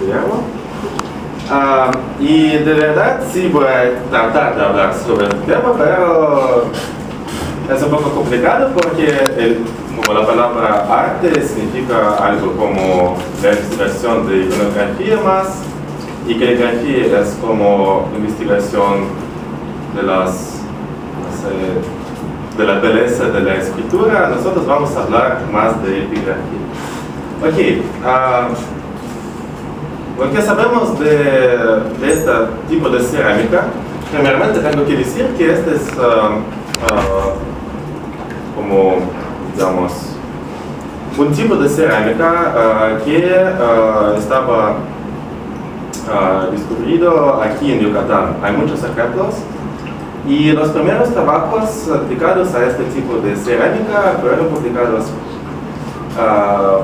Guillermo. Y de verdad sí voy a tratar de hablar sobre el tema, pero es un poco complicado porque como la palabra arte significa algo como la investigación de iconografía más, y caligrafía es como investigación de de la belleza de la escritura. Nosotros vamos a hablar más de epigrafía. Ok, lo que sabemos de este tipo de cerámica, primeramente tengo que decir que este es como, digamos, un tipo de cerámica que estaba descubierto aquí en Yucatán. Hay muchos ejemplos. Y los primeros trabajos dedicados a este tipo de cerámica fueron publicados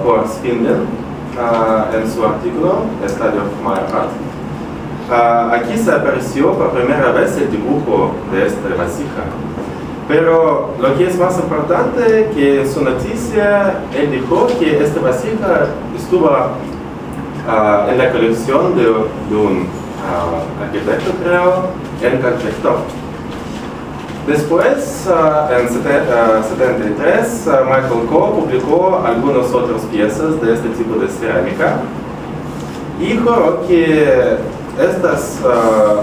por Spindel en su artículo Study of Maya Art. Aquí se apareció por primera vez el dibujo de esta vasija. Pero lo que es más importante que su noticia, él dijo que esta vasija estuvo en la colección de un arquitecto, creo, en Caltech. Después, en 73, Michael Coe publicó algunas otras piezas de este tipo de cerámica y juró que estos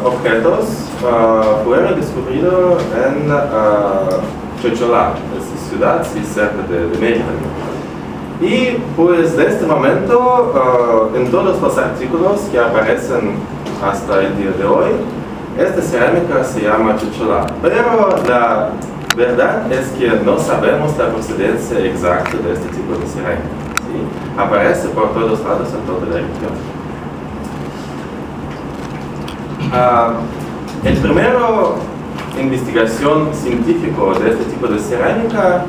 objetos fueron descubierdos en Chocholá, esa ciudad cerca de México. Y pues de este momento, en todos los artículos que aparecen hasta el día de hoy, esta cerámica se llama Chocholá, pero la verdad es que no sabemos la procedencia exacta de este tipo de cerámica. ¿Sí? Aparece por todos lados en toda la región. El primero investigación científica de este tipo de cerámica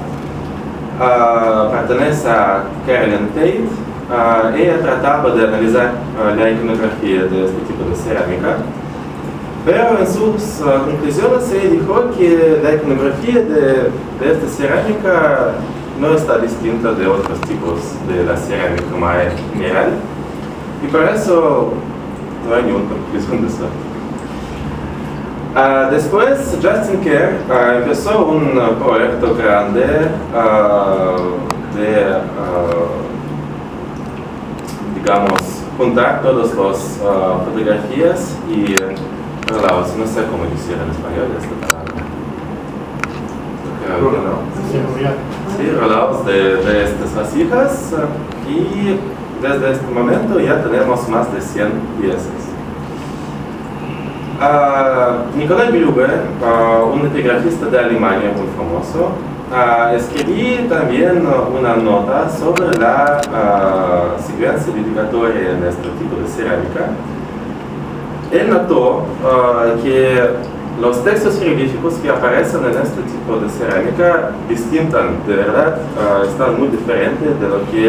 pertenece a Carolyn Tate. Ella trataba de analizar la iconografía de este tipo de cerámica. Pero en sus conclusiones se dijo que la iconografía de esta cerámica no está distinta de otros tipos de la cerámica maya general, y por eso no hay ninguna conclusión de eso. Después Justin Kerr empezó un proyecto grande de, digamos, juntar todas las fotografías y relatos, no sé cómo decir en español esta palabra. Sí, relatos de estas vasijas, y desde este momento ya tenemos más de 100 piezas. Nikolai Gruber, un epigrafista de Alemania muy famoso, escribí también una nota sobre la secuencia dedicatoria en este tipo de cerámica. Él notó que los textos jeroglíficos que aparecen en este tipo de cerámica distintan, de verdad, están muy diferentes de lo que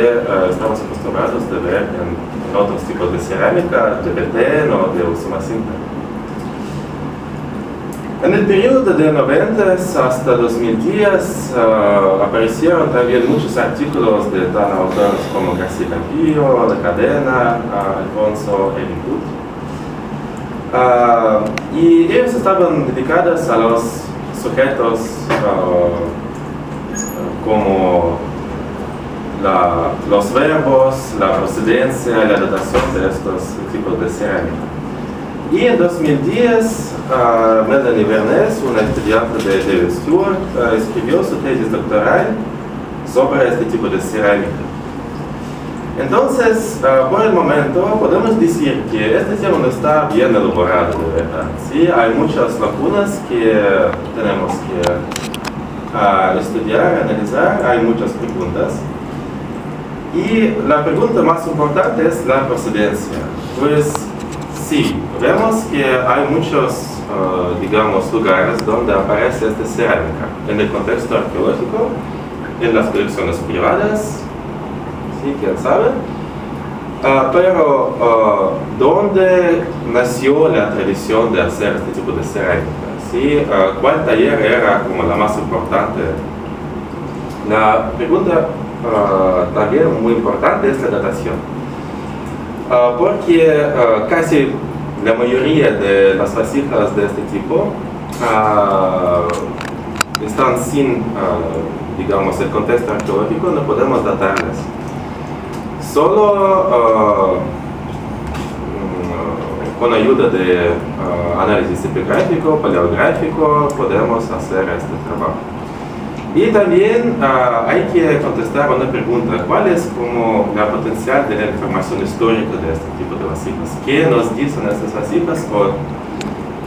estamos acostumbrados de ver en otros tipos de cerámica, de Petén o de uso más simple. En el periodo de 90 hasta 2010 aparecieron también muchos artículos de tan autores como García Campillo, La Cadena, Alfonso Eligut. Y ellos estaban dedicados a los sujetos como los verbos, la procedencia, la datación de estos tipos de cerámica. Y en 2010, Melanie Bernes, una estudiante de David Stewart, escribió su tesis doctoral sobre este tipo de cerámica. Entonces, por el momento, podemos decir que este tema no está bien elaborado, de verdad. ¿Sí? Hay muchas lagunas que tenemos que estudiar, analizar, hay muchas preguntas. Y la pregunta más importante es la procedencia. Pues sí, vemos que hay muchos, digamos, lugares donde aparece esta cerámica. En el contexto arqueológico, en las colecciones privadas, sí, quién sabe. Pero, ¿dónde nació la tradición de hacer este tipo de cerámica? ¿Sí? ¿Cuál taller era como la más importante? La pregunta también muy importante es la datación. porque casi la mayoría de las vasijas de este tipo están sin, digamos, el contexto arqueológico, no podemos datarlas. Solo con ayuda de análisis epigráfico, paleográfico, podemos hacer este trabajo. Y también hay que contestar una pregunta: ¿cuál es como la potencial de la información histórica de este tipo de vasijas? ¿Qué nos dicen estas vasijas? O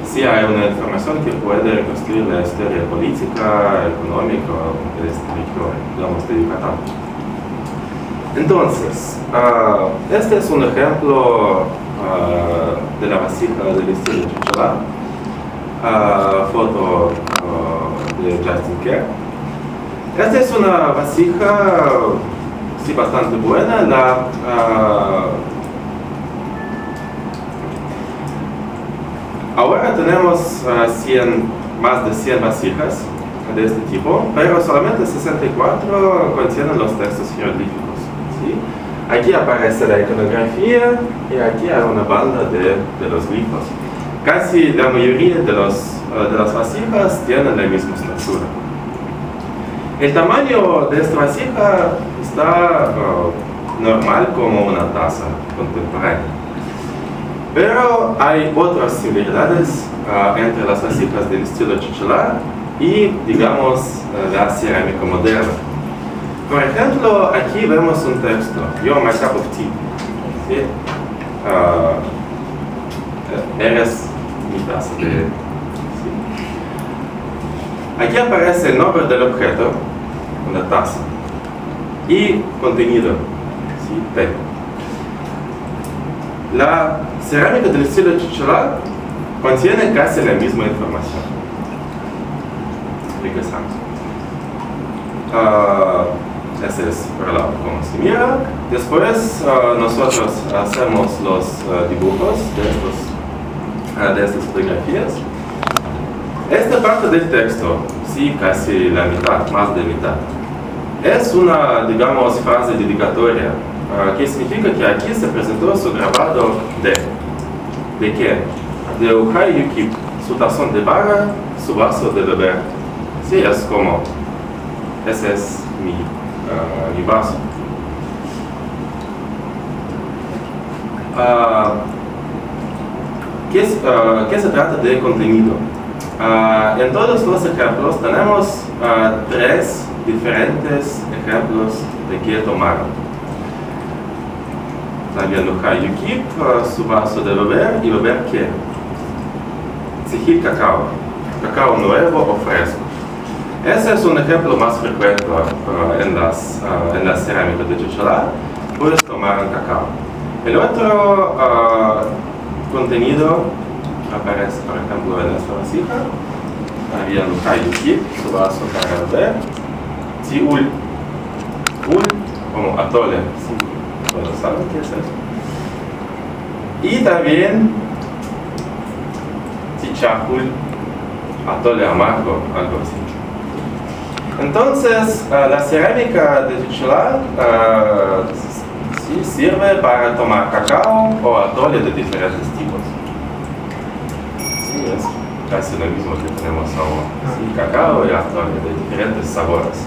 si hay una información que puede reconstruir la historia política, económica de este territorio, digamos, de Yucatán. Entonces, este es un ejemplo de la vasija del estilo Chichalá, foto de Justin Kerr. Esta es una vasija, sí, bastante buena. Ahora tenemos más de 100 vasijas de este tipo, pero solamente 64 contienen los textos jeroglíficos, ¿sí? Aquí aparece la iconografía y aquí hay una banda de los glifos. Casi la mayoría de las vasijas tienen la misma estructura. El tamaño de esta vasija está normal como una taza contemporánea. Pero hay otras similaridades entre las vasijas del estilo Chichalá y, digamos, la cerámica moderna. Por ejemplo, aquí vemos un texto: "You're my cup of tea". ¿Sí? Eres mi taza de... ¿sí? Aquí aparece el nombre del objeto, una taza, y contenido, ¿sí? Té. La cerámica del estilo Chichalá contiene casi la misma información. Regresamos. Ese es el lado como se mira. Después nosotros hacemos los dibujos de estas fotografías. Esta parte del texto, sí, casi la mitad, más de mitad, es una, digamos, frase dedicatoria, que significa que aquí se presentó su grabado ¿de qué? De Ojai Yukip, su tazón de barra, su vaso de beber. Sí, es como, ese es mi vaso. ¿Qué se trata de contenido? En todos los ejemplos tenemos 3 diferentes ejemplos de qué tomaron. También Ojai Yukip, su vaso de beber, y beber qué? Tzijit cacao, cacao nuevo o fresco. Ese es un ejemplo más frecuente en las cerámicas de Chichalá, pues tomaron cacao. El otro contenido aparece, por ejemplo, en esta vasija. Había Ojai Yukip, su vaso para beber, Tziul, como atole, ¿sí? Todos saben qué es eso. Y también Tzichahul, atole amargo, algo así. Entonces, la cerámica de Chichalá sí sirve para tomar cacao o atole de diferentes tipos. Sí, es casi lo mismo que tenemos ahora. Sí, cacao y atole de diferentes sabores.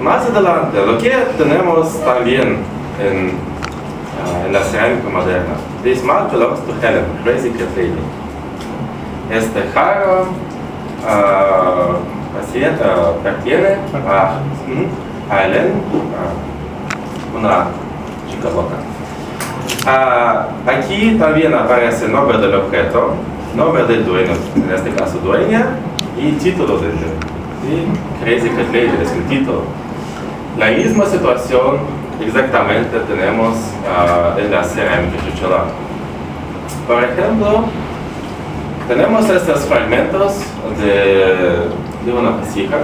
Más adelante, lo que tenemos también en la cerámica moderna, this mug belongs to Helen, Crazy Cat Lady. Este jarro pertiene a Helen, una chica loca. Aquí también aparece el nombre del objeto, nombre del dueño, en este caso dueña, y título del dueño. ¿Sí? Crazy Cat Lady es el título. La misma situación exactamente tenemos en la cerámica Chichalá. Por ejemplo, tenemos estos fragmentos de una vasija.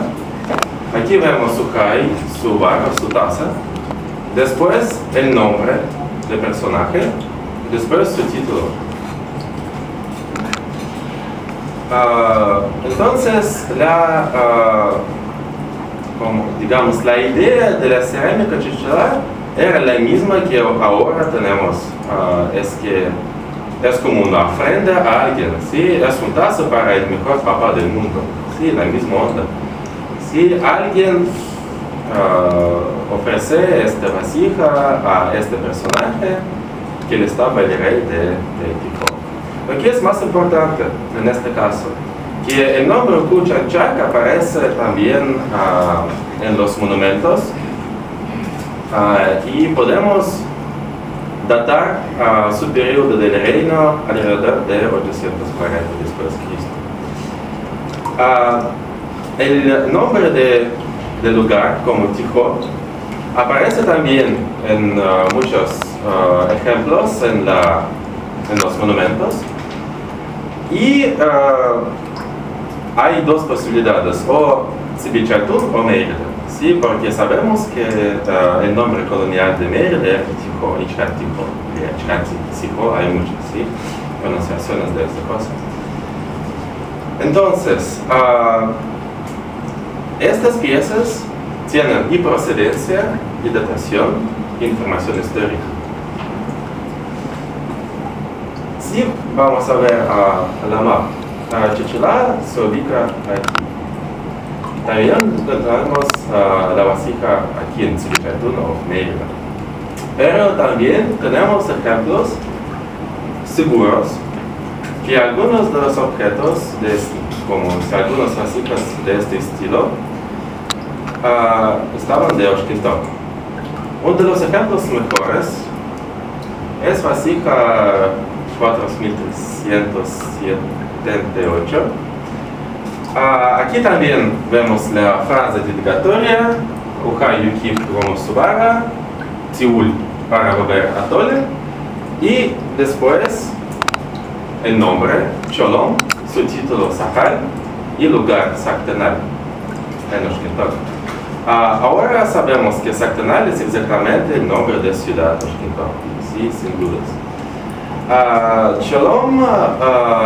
Aquí vemos su Ojai, su barra, su taza. Después el nombre del personaje. Después su título. Entonces, digamos, la idea de la cerámica Chichalá era la misma que ahora tenemos, es como una ofrenda a alguien, ¿sí? Es un tazo para el mejor papá del mundo, ¿sí? La misma onda. Si alguien ofrece esta vasija a este personaje, que él estaba el rey de Tikhob. Lo que es más importante en este caso, que el nombre Kuchanchak aparece también en los monumentos y podemos datar su periodo del reino alrededor de 840 después de Cristo. El nombre del lugar, como Tikhob, aparece también en muchos ejemplos en los monumentos. Y hay dos posibilidades, o Tzibichatun o Mérida, ¿sí? Porque sabemos que el nombre colonial de Mérida era Tikhob, Tikhob, hay muchas, ¿sí? Pronunciaciones de estas cosas. Entonces, estas piezas tienen y procedencia, y datación, y información histórica. Si vamos a ver la mapa, Chichilá se ubica aquí. También encontramos la vasija aquí en Tzibichatun o Mérida. Pero también tenemos ejemplos seguros que algunos de los objetos, como algunas vasijas de este estilo, estaban de Oshkintok. Uno de los ejemplos mejores es vasija 4378. Aquí también vemos la frase dedicatoria, Uha Yukip como Subara, Tiul para volver a Tole, y después el nombre, Sholom, su título Sahal y lugar Saktenal en Oshkintok. Ahora sabemos que Saktenal es exactamente el nombre de ciudad Oshkintok, sí, sin dudas. Sholom,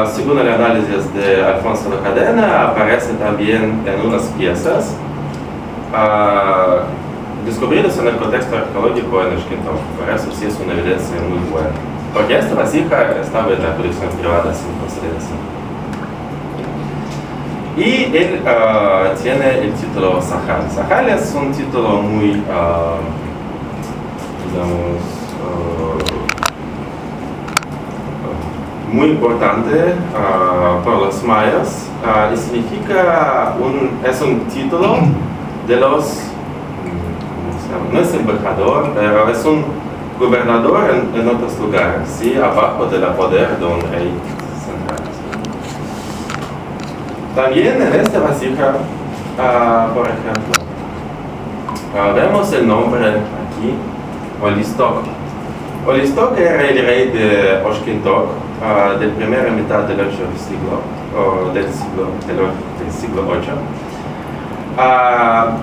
según el análisis de Alfonso de Cadena, aparece también en unas piezas descubridas en el contexto arqueológico en Oshkintok. Por eso sí es una evidencia muy buena. Porque esta vasija estaba en la colección privada sin procedencia. Y él tiene el título Sahal. Sahal es un título muy, digamos, muy importante por los mayas y significa es un título de los, no es embajador, pero es un gobernador en otros lugares, ¿sí? Abajo del poder de un rey central. También en esta vasija, por ejemplo, vemos el nombre aquí, Olistok. Olistok era el rey de Oshkintok de la primera mitad del siglo VIII.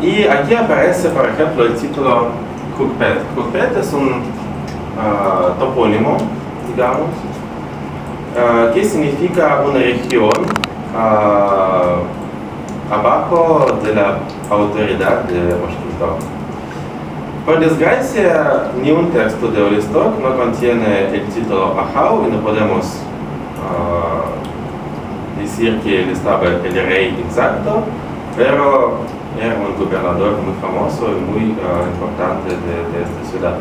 Y aquí aparece, por ejemplo, el título Kukpet. Kukpet es un topónimo, digamos, que significa una región abajo de la autoridad de Oshkintok. Por desgracia, ni un texto de Olistok no contiene el título Ahau y no podemos decir que él estaba el rey exacto, pero era un gobernador muy famoso y muy importante de esta ciudad.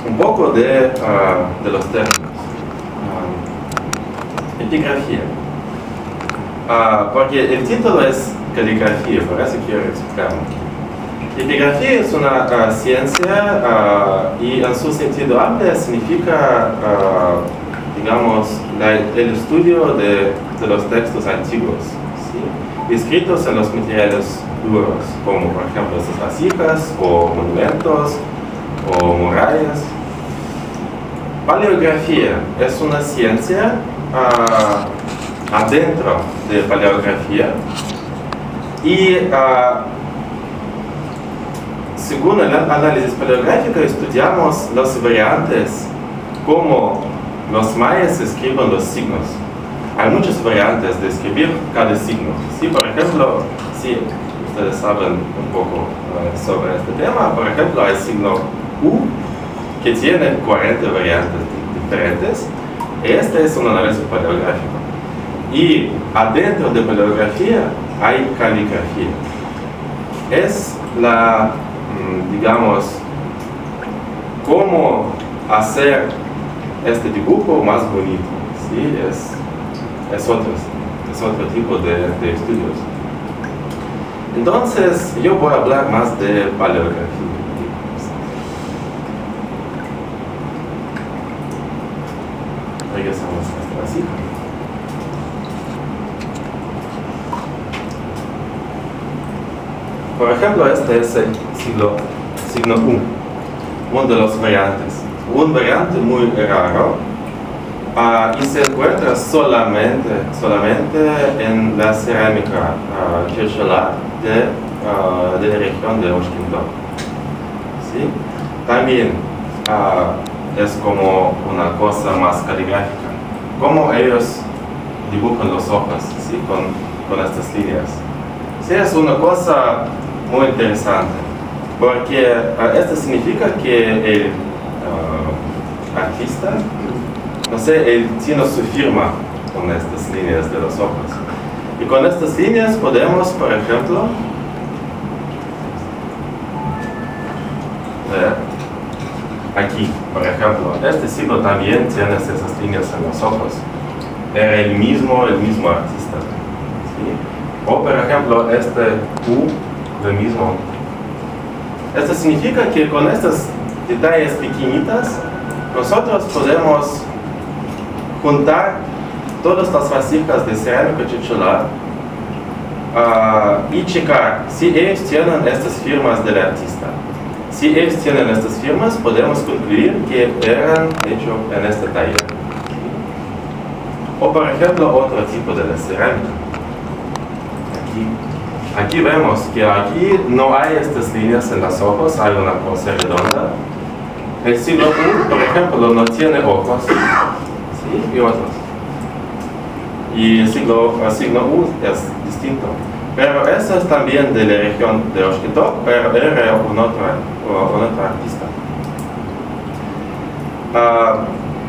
Un poco de los términos. Epigrafía. Porque el título es caligrafía, por eso quiero explicarlo. Epigrafía es una ciencia y en su sentido amplio significa, digamos, el estudio de los textos antiguos, ¿sí? Escritos en los materiales duros, como por ejemplo estas vasijas o monumentos o murallas. Paleografía es una ciencia adentro de paleografía y según el análisis paleográfico estudiamos las variantes, cómo los mayas escriben los signos. Hay muchas variantes de escribir cada signo. ¿Sí? Por ejemplo, si ustedes saben un poco sobre este tema. Por ejemplo, hay signo U que tiene 40 variantes diferentes. Este es un análisis paleográfico. Y adentro de paleografía hay caligrafía. Es la, digamos, cómo hacer este dibujo más bonito. ¿Sí? Es otro tipo de estudios. Entonces, yo voy a hablar más de paleografía. Regresamos hasta así. Por ejemplo, este es el signo U, uno de los variantes. Un variante muy raro y se encuentra solamente en la cerámica chirchola de la región de Oshkintok. ¿Sí? También es como una cosa más caligráfica, como ellos dibujan los ojos, ¿sí? con estas líneas. Sí, es una cosa muy interesante, porque esto significa que el artista, no sé, él tiene su firma con estas líneas de los ojos. Y con estas líneas podemos, por ejemplo, ver aquí, por ejemplo, este signo también tiene esas líneas en los ojos. Era el mismo artista. ¿Sí? O, por ejemplo, este U, el mismo. Esto significa que con estos detalles pequeñitas, nosotros podemos juntar todas las vasijas de cerámica chirchola y checar si ellos tienen estas firmas del artista. Si ellos tienen estas firmas, podemos concluir que eran hechos en este taller. O por ejemplo, otro tipo de cerámica. Aquí vemos que aquí no hay estas líneas en los ojos, hay una cosa redonda. El signo U, por ejemplo, no tiene ojos, ¿sí? Y otros. Y el signo U es distinto. Pero eso es también de la región de Oshkintok, pero era un otro artista.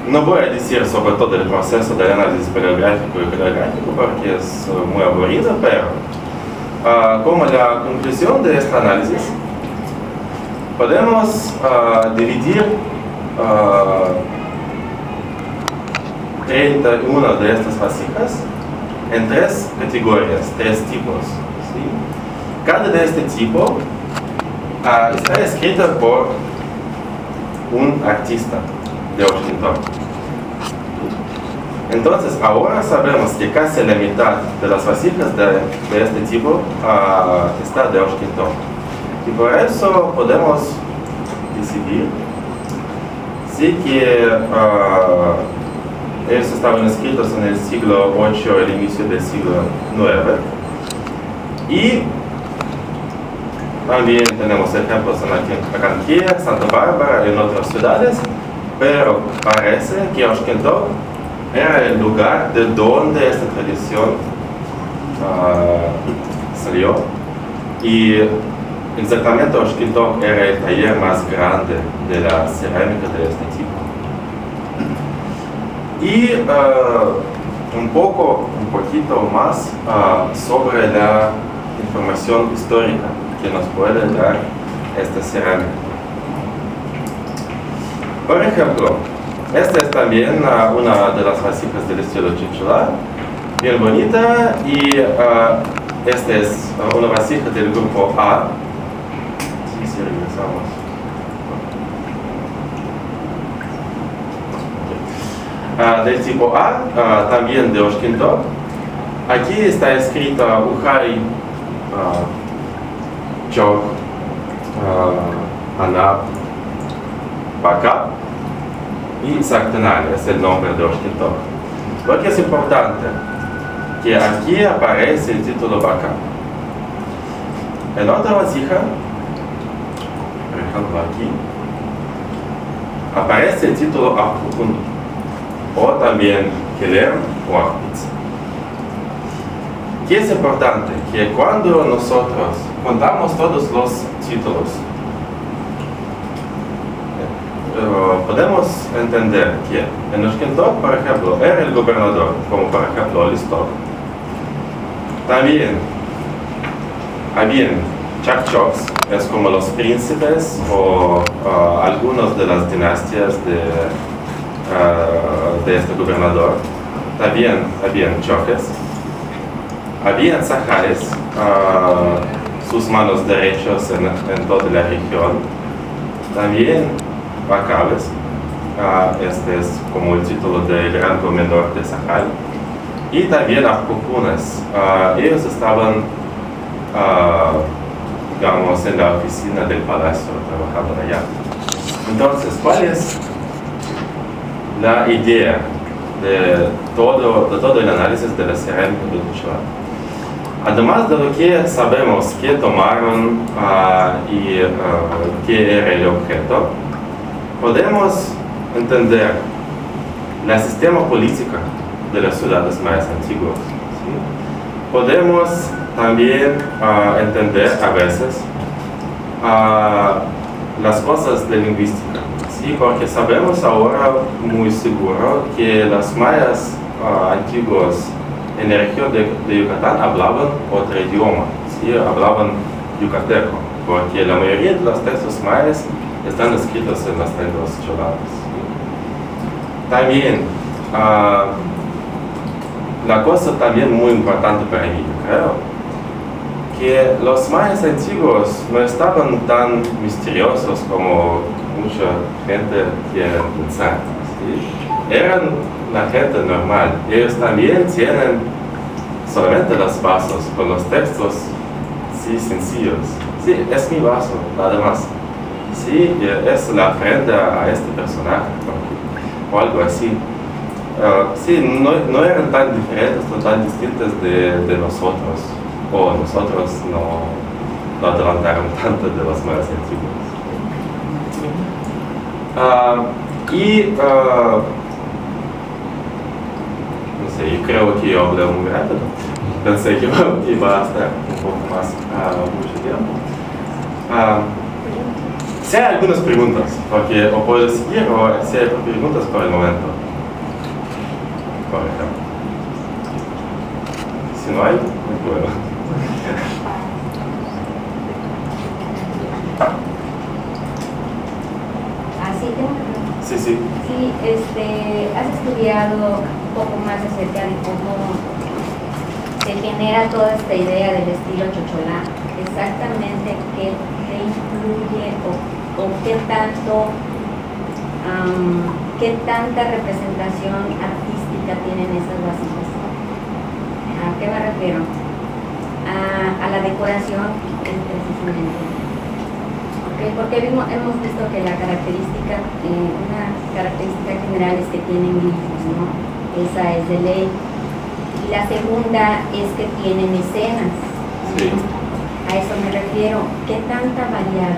No voy a decir sobre todo el proceso del análisis paleográfico y caliográfico porque es muy aburrido, pero como la conclusión de este análisis, podemos dividir 31 de estas vasijas en 3 categorías, 3 tipos. ¿Sí? Cada de este tipo está escrito por un artista de Oshkintok. Entonces, ahora sabemos que casi la mitad de las vasijas de este tipo está de Oshkintok. Y por eso podemos decidir sí que ellos estaban escritos en el siglo VIII, el inicio del siglo IX. Y también tenemos ejemplos en Akankia, Santa Bárbara y en otras ciudades, pero parece que Oshkintok era el lugar de donde esta tradición salió. Y exactamente Oshkintok era el taller más grande de la cerámica de este tipo. Y un poquito más sobre la información histórica que nos puede dar esta cerámica. Por ejemplo, esta es también una de las vasijas del estilo chirchola, bien bonita, y esta es una vasija del grupo A. Si regresamos. Del tipo A, también de Oshkintok. Aquí está escrita Uhay, Chok, Anab, Bakab y Saktenal es el nombre de Oshkintok. Lo que es importante, que aquí aparece el título Bakab. En otra vasija, por ejemplo aquí, aparece el título Ahkukun, o también Kelem o Ahpitz. ¿Qué es importante? Que cuando nosotros contamos todos los títulos, podemos entender que en Oshkentok, por ejemplo, era el gobernador, como por ejemplo Listok. También habían Chakchoks, es como los príncipes o algunos de las dinastías de este gobernador. También habían choques, habían sahares, sus manos derechos en toda la región. También Bacabes, este es como el título de gran comendador de Sahal. Y también Arcocunas, ellos estaban, digamos, en la oficina del palacio, trabajando allá. Entonces, ¿cuál es la idea de todo el análisis de la cerámica de Cochabamba? Además de lo que sabemos que tomaron y qué era el objeto, podemos entender el sistema político de las ciudades mayas antiguas. ¿Sí? Podemos también entender a veces las cosas de lingüística, ¿sí? Porque sabemos ahora muy seguro que los mayas antiguos en la región de Yucatán hablaban otro idioma, ¿sí? Hablaban yucateco, porque la mayoría de los textos mayas están escritos en las lenguas choladas. ¿Sí? También, la cosa también muy importante para mí, creo, que los mayas antiguos no estaban tan misteriosos como mucha gente quiere pensar. ¿Sí? Eran la gente normal. Ellos también tienen solamente los vasos con los textos sí, sencillos. Sí, es mi vaso, nada más. Sí, es la ofrenda a este personaje o algo así. Sí, no eran tan diferentes o tan distintas de nosotros, o nosotros no adelantaron tanto de los mayas antiguos. No sé, yo creo que yo hablé muy rápido. Pensé que iba a estar un poco más mucho tiempo. Si hay algunas preguntas, porque o puedo seguir o si hay preguntas por el momento. Por ejemplo. Si no hay, no puedo. Sí, sí. Sí, has estudiado un poco más acerca de cómo se genera toda esta idea del estilo chocholá. Exactamente qué te influye o qué tanta representación artística tienen esas vasijas. ¿A qué me refiero? A la decoración precisamente. Porque hemos visto que la característica, una característica general es que tienen glifos, ¿no? Esa es de ley. Y la segunda es que tienen escenas. Sí. A eso me refiero. ¿Qué tanta variedad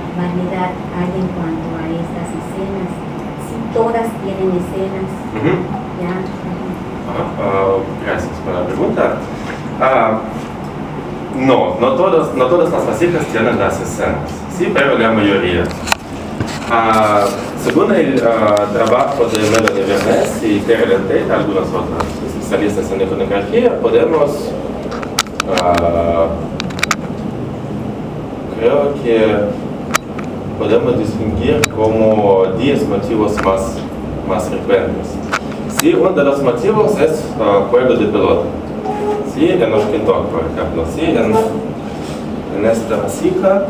hay en cuanto a estas escenas? Si todas tienen escenas. ¿Ya? Gracias por la pregunta. No todas las vasijas tienen las escenas, sí, pero la mayoría. Según el trabajo de Melody Vernes y Terry Tate, algunos otros especialistas en iconografía, podemos, creo que podemos distinguir como 10 motivos más frecuentes. Sí, uno de los motivos es juego de pelota. Sí, en Oshkentok, por ejemplo, sí, en esta vasija.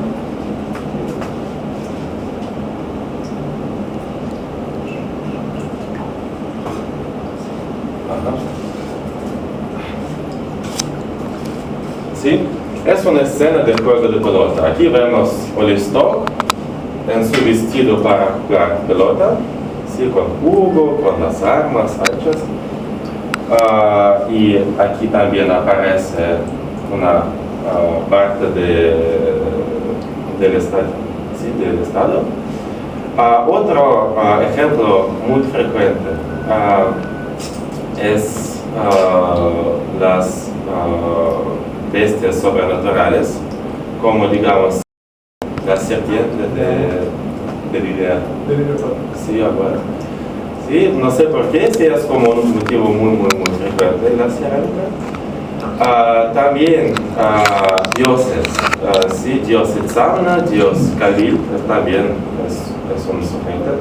Sí, es una escena de juego de pelota. Aquí vemos a Listok en su vestido para jugar pelota, sí, con jugo, con las armas hechas. Y aquí también aparece una parte del estado. ¿Sí? Del estado. Otro ejemplo muy frecuente es las bestias sobrenaturales, como digamos la serpiente de Lidia. Sí, bueno. Sí, no sé por qué, sí es como un motivo muy frecuente en la cerámica. También dioses, sí, dios Itzamna, dios Khalil, también es un sujeto.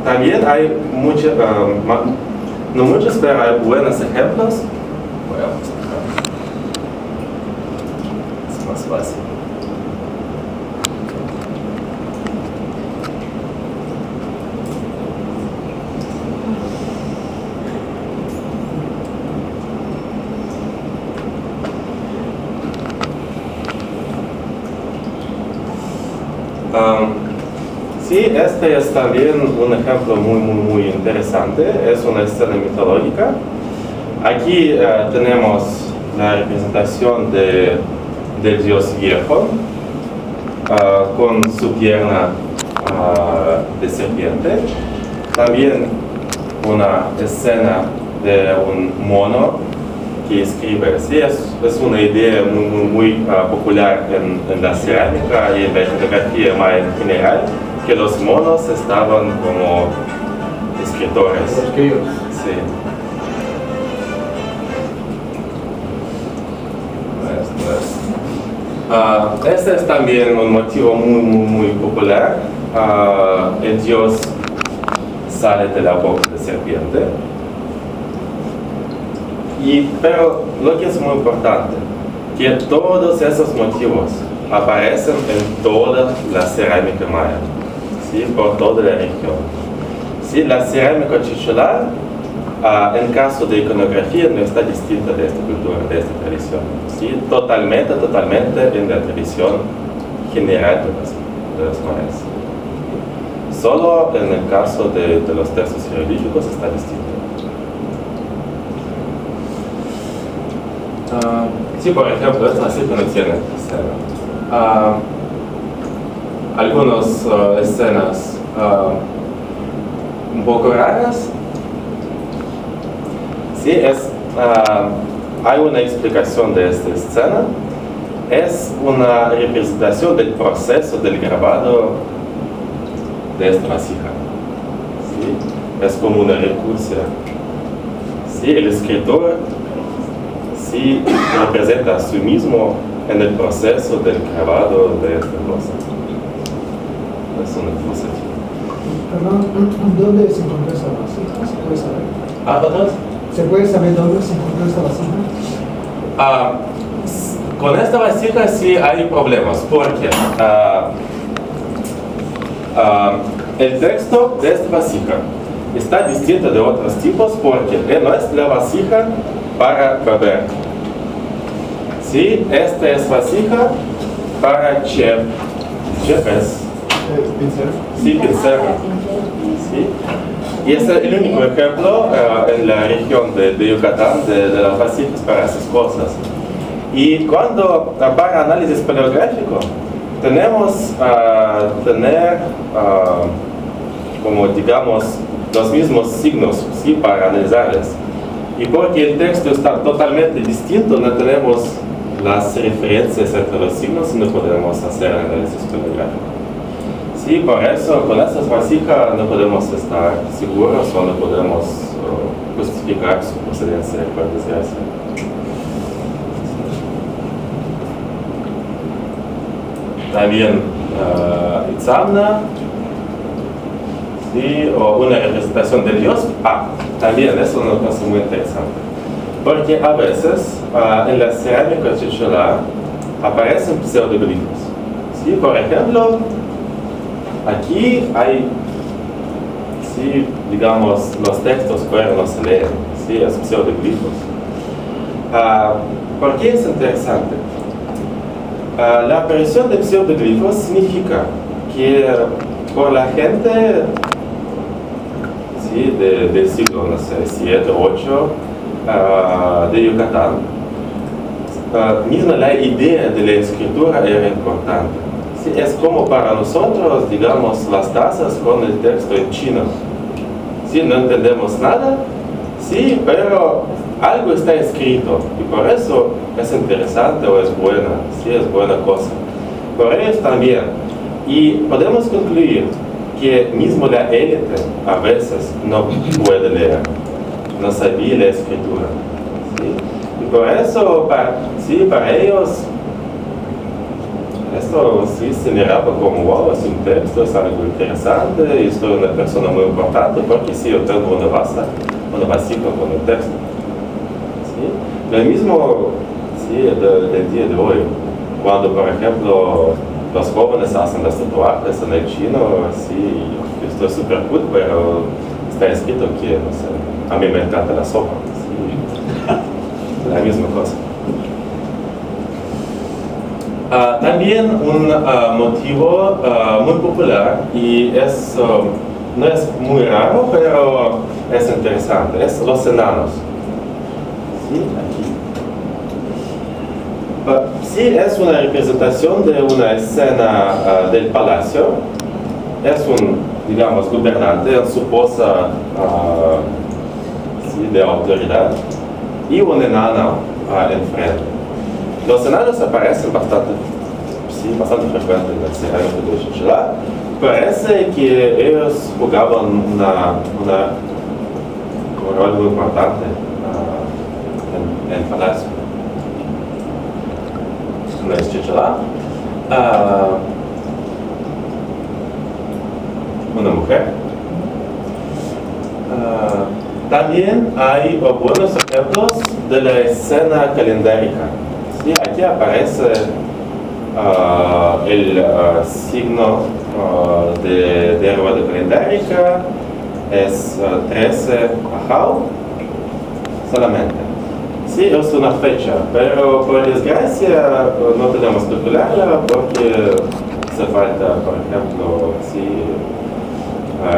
También hay muchos, no muchos, pero hay buenos ejemplos. Voy a mostrar. Es más fácil. Sí, este es también un ejemplo muy interesante, es una escena mitológica. Aquí tenemos la representación del dios viejo con su pierna de serpiente. También una escena de un mono que escribe. Sí, es una idea muy popular en la cerámica y en la iconografía maya en general, que los monos estaban como escritores. Sí. Este es también un motivo muy popular. El dios sale de la boca de serpiente. Pero lo que es muy importante, que todos esos motivos aparecen en toda la cerámica maya, ¿sí? Por toda la región. ¿Sí? La cerámica chichular, en caso de iconografía, no está distinta de esta cultura, de esta tradición. ¿Sí? Totalmente en la tradición general de los mayas. Solo en el caso de los textos jeroglíficos está distinto. Sí, por ejemplo, esta sí que no tiene escena. Algunas escenas un poco raras. Sí, hay una explicación de esta escena. Es una representación del proceso del grabado de esta vasija. ¿Sí? Es como una recursión. ¿Sí? El escritor sí representa a sí mismo en el proceso del grabado de esta cosa. Es una filosofía. Perdón, ¿dónde se encontró esa vasija? ¿Se puede saber? ¿Perdón? ¿Se puede saber dónde se encontró esta vasija? Con esta vasija sí hay problemas, porque el texto de esta vasija está distinto de otros tipos porque no es la vasija para beber. Sí, esta es vasija para chef. Chef es pincel. Sí, pincel. Sí. Y es el único ejemplo en la región de Yucatán de las vasijas para esas cosas. Y cuando para análisis paleográfico tenemos tener como digamos los mismos signos, ¿sí? Para analizarles. Y porque el texto está totalmente distinto, no tenemos las referencias entre los signos y no podemos hacer análisis paleográfico. Sí, por eso con estas vasijas no podemos estar seguros o no podemos justificar su procedencia, por desgracia. También Itzamna, ¿sí? O una representación de Dios. También es una cosa muy interesante, porque a veces en la cerámica chichular aparecen pseudoglifos. ¿Sí? Por ejemplo, aquí hay, ¿sí? Digamos, los textos pero no se leen, ¿sí? Es pseudoglifos. ¿Por qué es interesante? La aparición de pseudoglifos significa que por la gente, ¿sí? del siglo, no sé, 7, 8 de Yucatán, misma la idea de la escritura era importante. ¿Sí? Es como para nosotros, digamos, las tazas con el texto en chino. ¿Sí? No entendemos nada, sí, pero algo está escrito y por eso es interesante o es buena, sí, es buena cosa. Por ellos también. Y podemos concluir que mismo la élite a veces no puede leer, no sabía la escritura. ¿Sí? Y por eso, para ellos, esto sí se miraba como, wow, es un texto, es algo interesante, y soy una persona muy importante porque sí, yo tengo una base con el texto. ¿Sí? Lo mismo sí, del día de hoy, cuando por ejemplo los jóvenes hacen las tatuajes en el chino, sí, esto es súper cool, pero está escrito que, no sé, a mí me encanta la sopa, sí, la misma cosa. También un motivo muy popular y es, no es muy raro, pero es interesante, es los enanos. ¿Sí? Aquí. Sí, es una representación de una escena del palacio. Es un, digamos, gobernante en su posa sí, de autoridad y un enano enfrente. Los enanos aparecen bastante frecuentes en el cerámico de Xinxilá. Parece que ellos jugaban un rol muy importante en el palacio. En Xinxilá, una mujer. También hay buenos ejemplos de la escena calendárica. Sí, aquí aparece el signo de rueda calendárica, es 13 Ajau, solamente. Sí, es una fecha, pero por desgracia no tenemos que calcularla porque hace falta, por ejemplo, sí,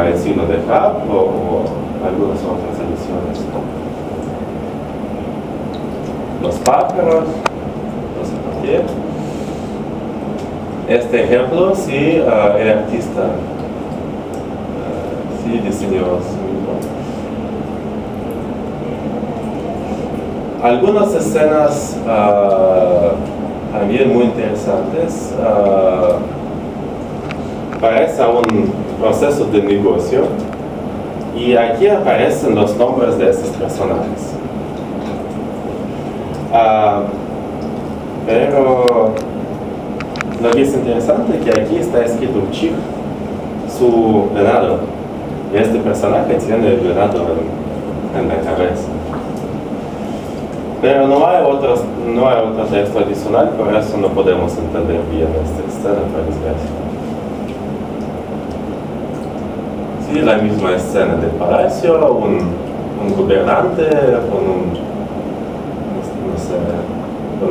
el signo de Jab o algunas otras adiciones. Los pájaros. Este ejemplo, sí, el artista sí diseñó su mismo. Algunas escenas también muy interesantes. Parece un proceso de negocio y aquí aparecen los nombres de estos personajes. Pero lo que es interesante es que aquí está escrito Chik, su venado, y este personaje tiene el venado en la cabeza. Pero no hay otro texto adicional, por eso no podemos entender bien esta escena, por desgracia. Sí, la misma escena del palacio, un gobernante con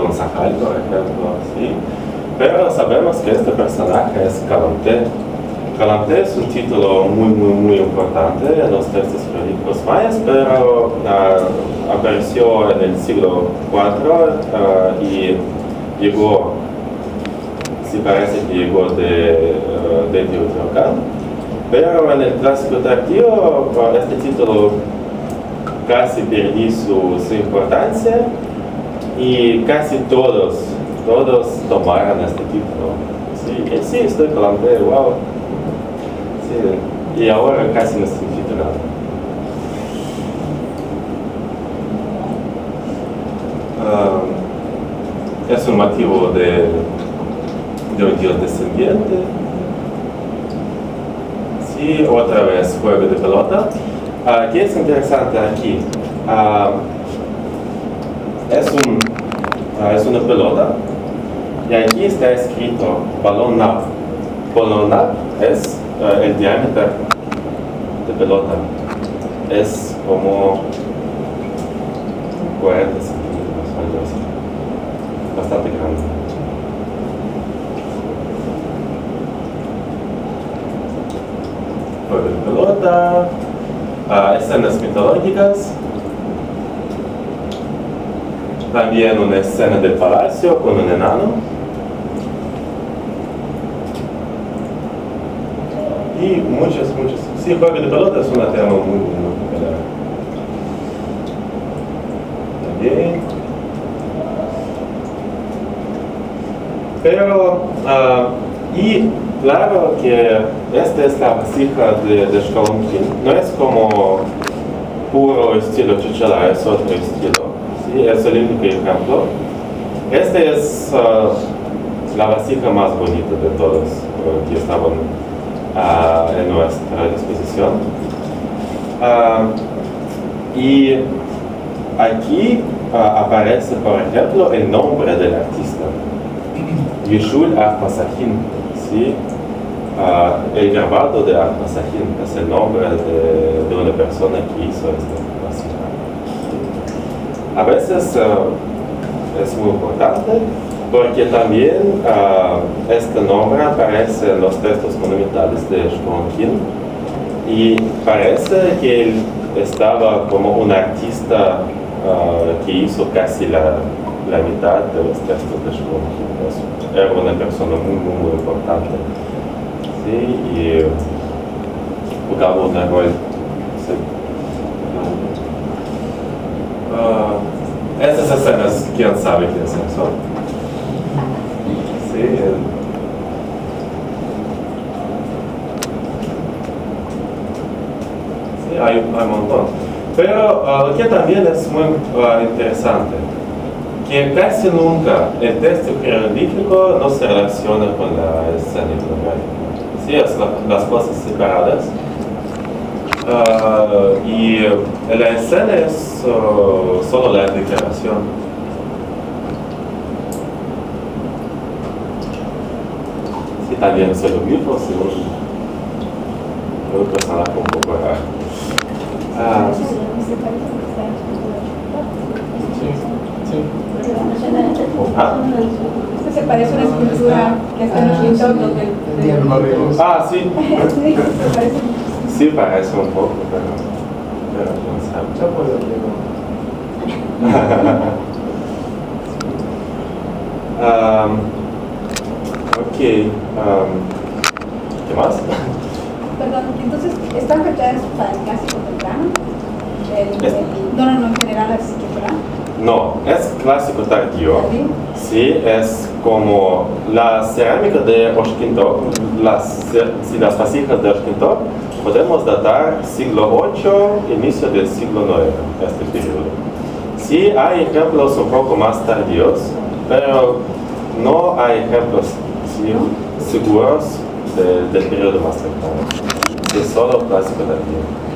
un sajal, por ejemplo, ¿sí? Pero sabemos que este personaje es Calanté. Calanté es un título muy importante en los textos jurídicos mayas, pero apareció en el siglo IV y llegó, sí parece que llegó de Teotihuacán. Pero en el clásico tardío, este título casi perdió su importancia. Y casi todos tomaron este título. Sí, estoy Calanté, wow. Sí, y ahora casi no significa nada. Es un motivo de un dios descendiente. Sí, otra vez juego de pelota. ¿Qué es interesante aquí? Es una pelota y aquí está escrito balón NAP. Balón NAP es el diámetro de pelota. Es como 40 centímetros, algo así. Bastante grande. Juego de pelota. Escenas mitológicas. También una escena del palacio con un enano. Y muchos. Sí, juego de pelota es un tema muy popular. Ok. Pero, y claro que esta es la vasija de Xcolomquín. No es como puro estilo Chichala, es otro estilo. ¿Sí? Es el único ejemplo. Este es la vasija más bonita de todas que estaban en nuestra disposición. Y aquí aparece, por ejemplo, el nombre del artista. Yeshul Arpasajin, ¿sí? El grabado de Arpasajin es el nombre de una persona que hizo esta vasija. A veces es muy importante porque también este nombre aparece en los textos monumentales de Xcolomquín y parece que él estaba como un artista que hizo casi la mitad de los textos de Xcolomquín. Era una persona muy importante. ¿Sí? Y jugaba un rol. Sí. Estas escenas, ¿quién sabe quiénes son? Sí. Sí, hay un montón. Pero lo que también es muy interesante, que casi nunca el texto jeroglífico no se relaciona con la escena iconográfica. Sí, es las cosas separadas. Y la escena es solo la declaración. Sí, también es jeroglífico, según un personaje un poco raro. Esto se parece a una escultura que está en el TikTok. Sí. Sí, parece un poco, pero no sabe. Ok. ¿Qué más? Perdón, entonces, ¿están fechadas para el clásico temprano? No, en general, así que fuera. No, es clásico tardío. Sí, es como la cerámica de Oshkintok, las vasijas de Oshkintok, podemos datar siglo VIII, inicio del siglo IX, este periodo. Sí, hay ejemplos un poco más tardíos, pero no hay ejemplos seguros del periodo más cercano. Es solo clásico tardío.